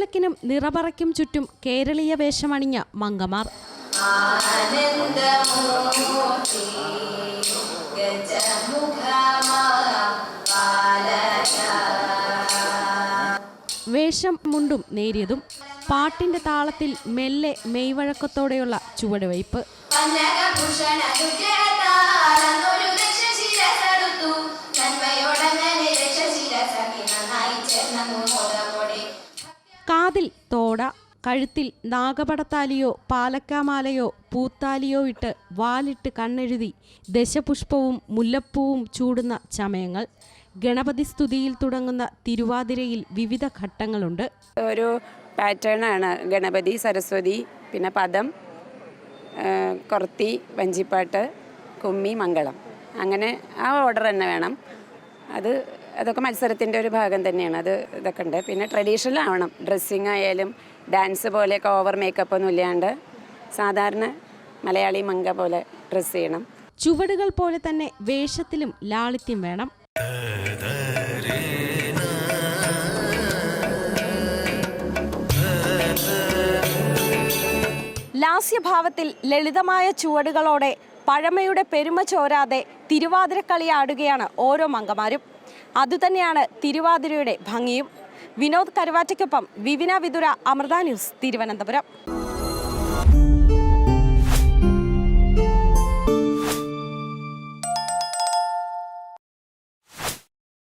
പലചരക്കിനും നിറപറയ്ക്കും ചുറ്റും കേരളീയ വേഷമണിഞ്ഞ മങ്കമാർ. വേഷം മുണ്ടും നേരിയതും പാട്ടിന്റെ താളത്തിൽ മെല്ലെ മെയ്വഴക്കത്തോടെയുള്ള ചുവടുവയ്പ്. കാതിൽ തോട, കഴുത്തിൽ നാഗപടത്താലിയോ പാലക്കാമാലയോ പൂത്താലിയോ ഇട്ട് വാലിട്ട് കണ്ണെഴുതി ദശപുഷ്പവും മുല്ലപ്പൂവും ചൂടുന്ന ചമയങ്ങൾ. ഗണപതി സ്തുതിയിൽ തുടങ്ങുന്ന തിരുവാതിരയിൽ വിവിധ ഘട്ടങ്ങളുണ്ട്. ഒരു പാറ്റേണാണ് ഗണപതി, സരസ്വതി, പിന്നെ പദം, കൊർത്തി, വഞ്ചിപ്പാട്ട്, കുമ്മി, മംഗളം. അങ്ങനെ ആ ഓർഡർ തന്നെ വേണം. അതൊക്കെ മത്സരത്തിൻ്റെ ഒരു ഭാഗം തന്നെയാണ്. ഇതൊക്കെ ഉണ്ട്. പിന്നെ ട്രഡീഷണൽ ആവണം. ഡ്രസ്സിങ് ആയാലും ഡാൻസ് പോലെയൊക്കെ ഓവർ മേക്കപ്പ് ഒന്നും ഇല്ലാണ്ട് സാധാരണ മലയാളി മങ്ക പോലെ ഡ്രസ്സ് ചെയ്യണം. ചുവടുകൾ പോലെ തന്നെ വേഷത്തിലും ലാളിത്യം വേണം. ലാസ്യഭാവത്തിൽ ലളിതമായ ചുവടുകളോടെ പഴമയുടെ പെരുമ ചോരാതെ തിരുവാതിരക്കളി ആടുകയാണ് ഓരോ മങ്കമാരും. അതുതന്നെയാണ് തിരുവാതിരയുടെ ഭംഗിയും. വിനോദ് കരുവാറ്റയ്ക്കൊപ്പം വിവിന വിതുര, അമൃത ന്യൂസ്, തിരുവനന്തപുരം.